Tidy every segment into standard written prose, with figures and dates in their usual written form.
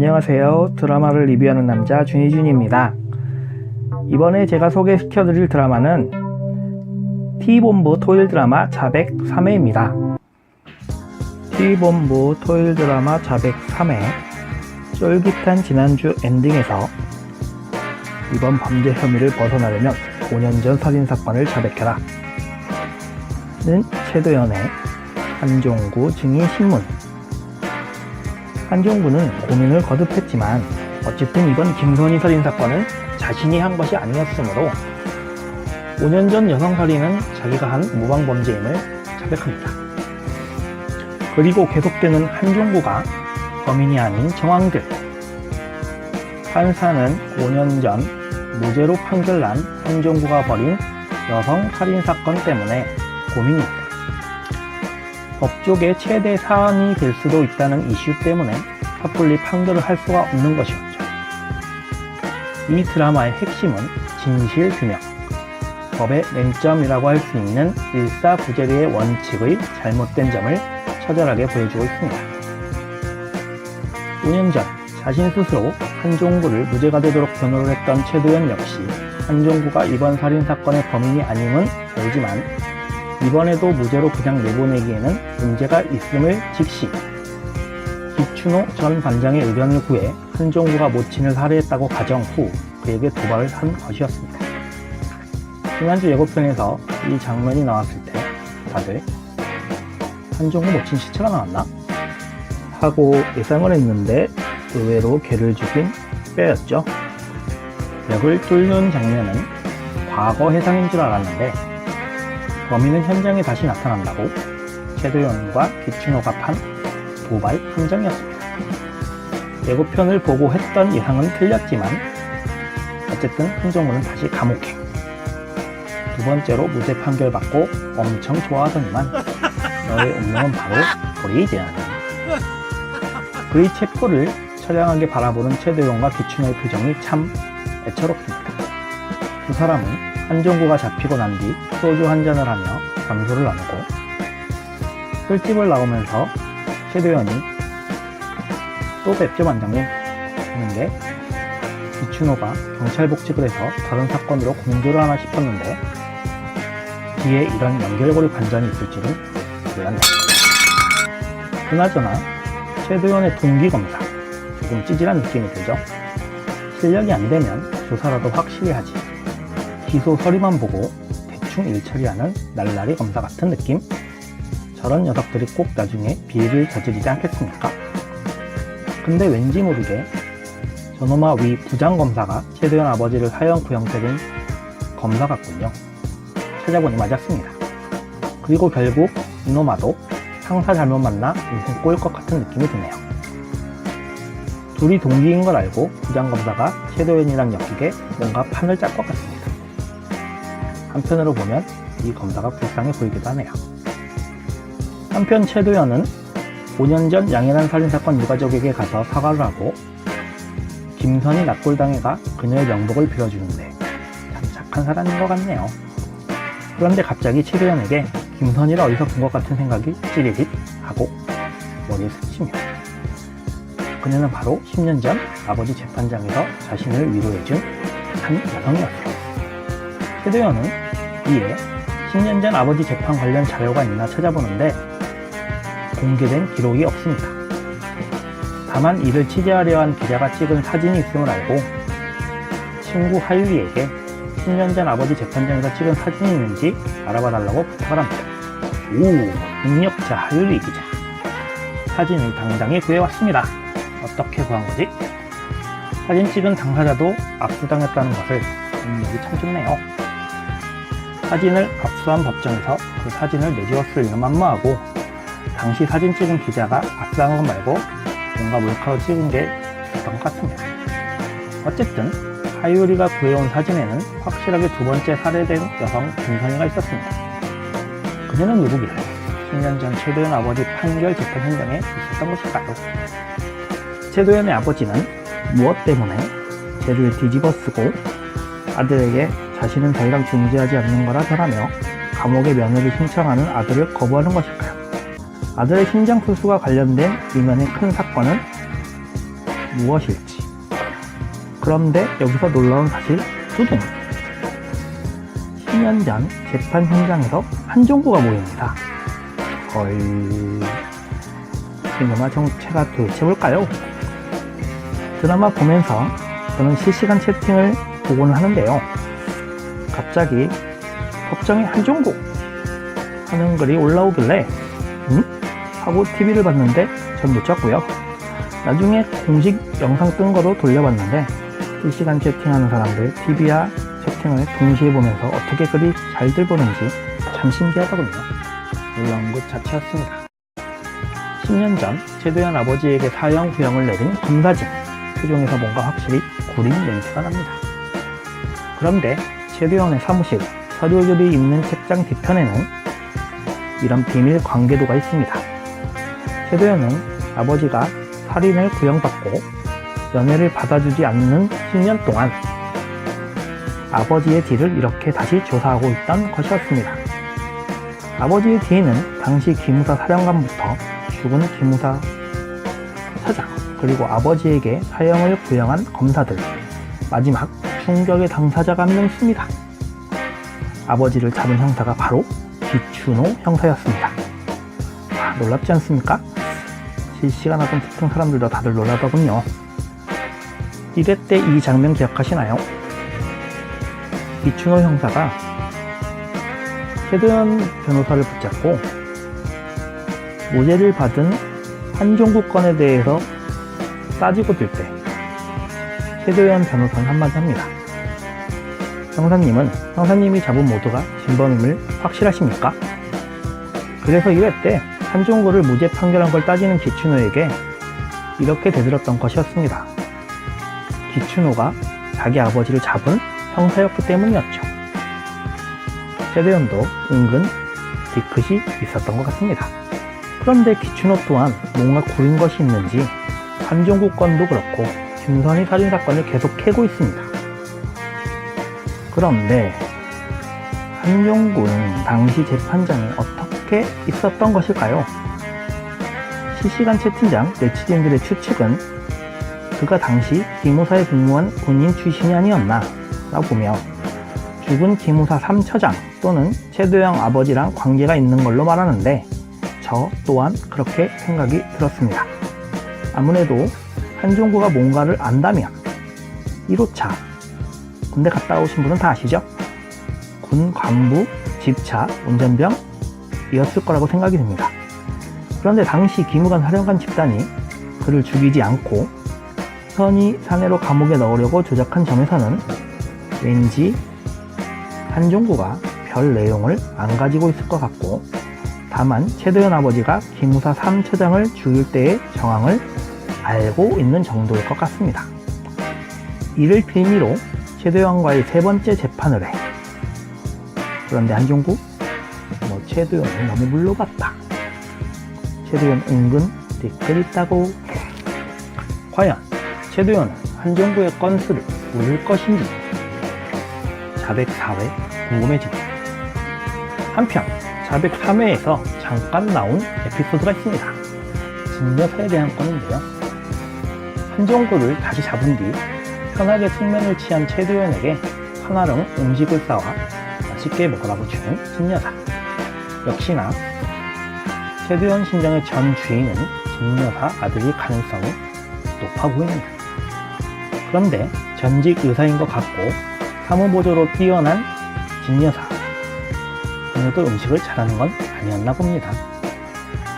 안녕하세요. 드라마를 리뷰하는 남자 준희준입니다. 이번에 제가 소개시켜드릴 드라마는 T본부 토요일 드라마 자백 3회입니다. T본부 토요일 드라마 자백 3회 쫄깃한 지난주 엔딩에서 이번 범죄 혐의를 벗어나려면 5년 전 살인사건을 자백해라 는 최도연의 한종구 증인 신문. 한종구는 고민을 거듭했지만 어쨌든 이번 김선희 살인사건은 자신이 한 것이 아니었으므로 5년 전 여성살인은 자기가 한 모방범죄임을 자백합니다. 그리고 계속되는 한종구가 범인이 아닌 정황들. 판사는 5년 전 무죄로 판결난 한종구가 벌인 여성살인사건 때문에 고민입니다. 법조계 최대 사안이 될 수도 있다는 이슈 때문에 섣불리 판결을 할 수가 없는 것이었죠. 이 드라마의 핵심은 진실 규명, 법의 맹점이라고 할 수 있는 일사부재리의 원칙의 잘못된 점을 처절하게 보여주고 있습니다. 5년 전 자신 스스로 한종구를 무죄가 되도록 변호를 했던 최도연 역시 한종구가 이번 살인사건의 범인이 아님은 알지만 이번에도 무죄로 그냥 내보내기에는 문제가 있음을 직시 기춘호 전 반장의 의견을 구해 한종구가 모친을 살해했다고 가정 후 그에게 도발을 한 것이었습니다. 지난주 예고편에서 이 장면이 나왔을 때 다들 한종구 모친 시체가 나왔나? 하고 예상을 했는데 의외로 걔를 죽인 뼈였죠. 벽을 뚫는 장면은 과거 해상인 줄 알았는데 범인은 현장에 다시 나타난다고 최도연과 기춘호가 판 도발 함정이었습니다. 예고편을 보고 했던 예상은 틀렸지만 어쨌든 한종구는 다시 감옥행. 두 번째로 무죄 판결 받고 엄청 좋아하더니만 너의 운명은 바로 브레이드야. 그의 체포를 처량하게 바라보는 최도연과 기춘호의 표정이 참 애처롭습니다. 두 사람은 한종구가 잡히고 난 뒤 소주 한 잔을 하며 담소를 나누고 술집을 나오면서 최도연이 또 뵙죠 반장님 하는데 기춘호가 경찰 복직을 해서 다른 사건으로 공조를 하나 싶었는데 뒤에 이런 연결고리 반전이 있을 줄은 몰랐네. 그나저나 최도연의 동기검사 조금 찌질한 느낌이 들죠. 실력이 안 되면 조사라도 확실히 하지. 기소 서류만 보고 대충 일처리하는 날라리 검사 같은 느낌? 저런 녀석들이 꼭 나중에 비리를 저지르지 않겠습니까? 근데 왠지 모르게 저놈아 위 부장검사가 최도연 아버지를 사형 구형 때린 검사 같군요. 찾아보니 맞았습니다. 그리고 결국 이놈아도 상사 잘못 만나 인생 꼬일 것 같은 느낌이 드네요. 둘이 동기인 걸 알고 부장검사가 최도연이랑 엮이게 뭔가 판을 짤 것 같습니다. 한편으로 보면 이 검사가 불쌍해 보이기도 하네요. 한편 최도연은 5년 전 양해난 살인사건 유가족에게 가서 사과를 하고 김선희 납골당해가 그녀의 명복을 빌어주는데 참 착한 사람인 것 같네요. 그런데 갑자기 최도연에게 김선희를 어디서 본 것 같은 생각이 찌릿 하고 머리에 스치며 그녀는 바로 10년 전 아버지 재판장에서 자신을 위로해준 한 여성이었어요. 최도연은 이에 10년 전 아버지 재판 관련 자료가 있나 찾아보는데 공개된 기록이 없습니다. 다만 이를 취재하려 한 기자가 찍은 사진이 있음을 알고 친구 하유리에게 10년 전 아버지 재판장에서 찍은 사진이 있는지 알아봐달라고 부탁을 합니다. 오, 능력자 하유리 기자. 사진을 당당히 구해왔습니다. 어떻게 구한 거지? 사진 찍은 당사자도 압수당했다는 것을 능력이 참 좋네요. 사진을 압수한 법정에서 그 사진을 내주었을 리는 만무하고 당시 사진 찍은 기자가 압수한 것 말고 뭔가 몰카로 찍은 게 있었던 것 같습니다. 어쨌든 하유리가 구해온 사진에는 확실하게 두 번째 살해된 여성 김선희가 있었습니다. 그녀는 누구길래 10년 전 최도연 아버지 판결 재판 현장에 있었던 것일까요? 최도연의 아버지는 무엇 때문에 죄를 뒤집어쓰고 아들에게 자신은 더 이상 존재하지 않는 거라 전하며 감옥의 면회를 신청하는 아들을 거부하는 것일까요? 아들의 심장수술과 관련된 이면의 큰 사건은 무엇일지. 그런데 여기서 놀라운 사실 두 종. 10년 전 재판 현장에서 한종구가 모입니다. 헐, 이놈아 정체가 도대체 뭘까요? 드라마 보면서 저는 실시간 채팅을 보고는 하는데요. 갑자기 법정에 한종구 하는 글이 올라오길래 하고 TV를 봤는데 전 놓쳤고요. 나중에 공식 영상 뜬 거로 돌려봤는데 실시간 채팅하는 사람들 TV와 채팅을 동시에 보면서 어떻게 글이 잘들 보는지 참 신기하더군요. 놀라운 것 자체였습니다. 10년 전 최도연 아버지에게 사형 구형을 내린 검사진 표정에서 뭔가 확실히 구린 냄새가 납니다. 그런데 최도연의 사무실 서류들이 있는 책장 뒤편에는 이런 비밀 관계도가 있습니다. 최도연은 아버지가 살인을 구형받고 연애를 받아주지 않는 10년 동안 아버지의 뒤를 이렇게 다시 조사하고 있던 것이었습니다. 아버지의 뒤에는 당시 기무사 사령관부터 죽은 기무사 사장, 그리고 아버지에게 사형을 구형한 검사들, 마지막 충격의 당사자가 한 명 있습니다. 아버지를 잡은 형사가 바로 기춘호 형사였습니다. 놀랍지 않습니까? 실시간 하던 채팅 사람들도 다들 놀라더군요. 1회 때 이 장면 기억하시나요? 기춘호 형사가 최도연 변호사를 붙잡고 무죄를 받은 한종구 건에 대해서 따지고 들 때 최도연 변호사는 한마디 합니다. 형사님이 잡은 모두가 진범임을 확실하십니까? 그래서 1회 때 한종구를 무죄 판결한 걸 따지는 기춘호에게 이렇게 대들었던 것이었습니다. 기춘호가 자기 아버지를 잡은 형사였기 때문이었죠. 최도연도 은근 뒤끝이 있었던 것 같습니다. 그런데 기춘호 또한 뭔가 구린 것이 있는지 한종구 건도 그렇고 김선희 살인사건을 계속 캐고 있습니다. 그런데 한종구는 당시 재판장에 어떻게 있었던 것일까요? 실시간 채팅장 네티즌들의 추측은 그가 당시 기무사에 근무한 군인 출신이 아니었나 라고 보며 죽은 기무사 3처장 또는 최도영 아버지랑 관계가 있는 걸로 말하는데 저 또한 그렇게 생각이 들었습니다. 아무래도 한종구가 뭔가를 안다면 1호차 군대 갔다 오신 분은 다 아시죠? 군 간부, 집차, 운전병이었을 거라고 생각이 듭니다. 그런데 당시 기무관 사령관 집단이 그를 죽이지 않고 선의 사내로 감옥에 넣으려고 조작한 점에서는 왠지 한종구가 별 내용을 안 가지고 있을 것 같고, 다만 최도연 아버지가 기무사 3처장을 죽일 때의 정황을 알고 있는 정도일 것 같습니다. 이를 빌미로 최도연과의 세 번째 재판을 해. 그런데 한종구? 최도연을 너무 물러봤다. 최도연 은근 댓글 있다고. 과연 최도연은 한종구의 건수를 물을 것인지 자백 4회 궁금해집니다. 한편 자백 3회에서 잠깐 나온 에피소드가 있습니다. 진여사에 대한 건인데요. 한종구를 다시 잡은 뒤 편하게 숙면을 취한 최도연에게 한아름 음식을 싸와 맛있게 먹으라고 주는 진여사. 역시나 최도연 신정의 전 주인은 진여사 아들일 가능성이 높아 보입니다. 그런데 전직 의사인 것 같고 사무보조로 뛰어난 진여사, 오늘도 음식을 잘하는 건 아니었나 봅니다.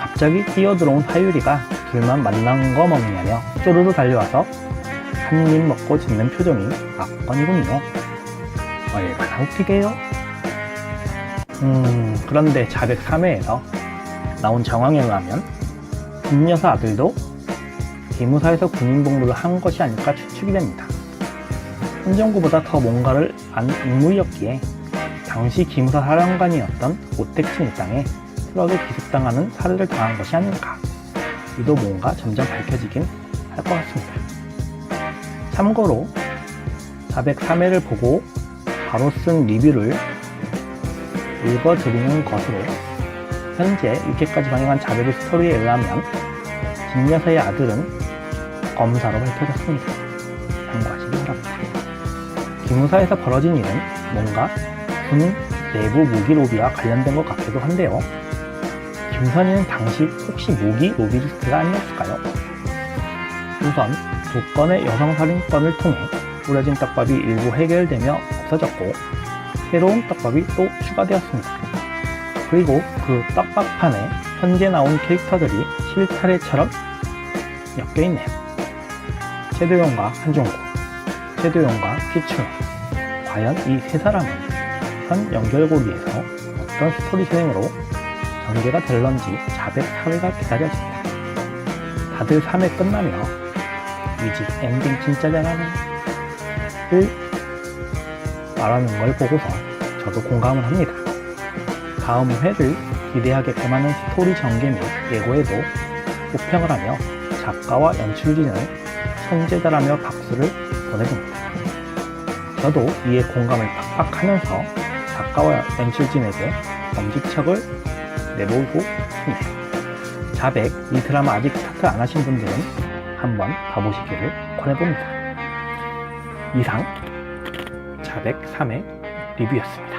갑자기 뛰어들어온 하유리가 둘만 만난 거 먹냐며 쪼르르 달려와서 한 입 먹고 짖는 표정이 압권이군요. 얼마나 웃기게요? 그런데 자백 3회에서 나온 정황에 의하면 진여사 아들도 기무사에서 군인 복무를 한 것이 아닐까 추측이 됩니다. 한종구보다 더 뭔가를 안 인물이었기에 당시 기무사 사령관이었던 오택춘 일당에 트럭에 기습당하는 살해를 당한 것이 아닐까. 이도 뭔가 점점 밝혀지긴 할 것 같습니다. 참고로 자백 3회를 보고 바로 쓴 리뷰를 읽어드리는 것으로, 현재 6회까지 방영한 자백의 스토리에 의하면 진여사의 아들은 검사로 밝혀졌습니다. 참고하시기 바랍니다. 기무사에서 벌어진 일은 뭔가 군 내부 무기 로비와 관련된 것 같기도 한데요. 김선희는 당시 혹시 무기 로비리스트가 아니었을까요? 우선 2건의 여성살인건을 통해 뿌려진 떡밥이 일부 해결되며 없어졌고 새로운 떡밥이 또 추가되었습니다. 그리고 그 떡밥판에 현재 나온 캐릭터들이 실타래처럼 엮여있네요. 최도용과 한종구, 최도용과 피춘호. 과연 이 세 사람은 현 연결고리에서 어떤 스토리 진행으로 전개가 될런지 자백 사회가 기다려집니다. 다들 3회 끝나며 위직 엔딩 진짜 잘하네 를 말하는 걸 보고서 저도 공감을 합니다. 다음 회를 기대하게끔 하는 스토리 전개 및 예고에도 호평을 하며 작가와 연출진을 천재다라며 박수를 보내봅니다. 저도 이에 공감을 팍팍 하면서 작가와 연출진에게 엄지척을 내보고 싶네요. 자백, 이 드라마 아직 스타트 안 하신 분들은 한번 봐보시기를 권해봅니다. 이상 자백 3회 리뷰였습니다.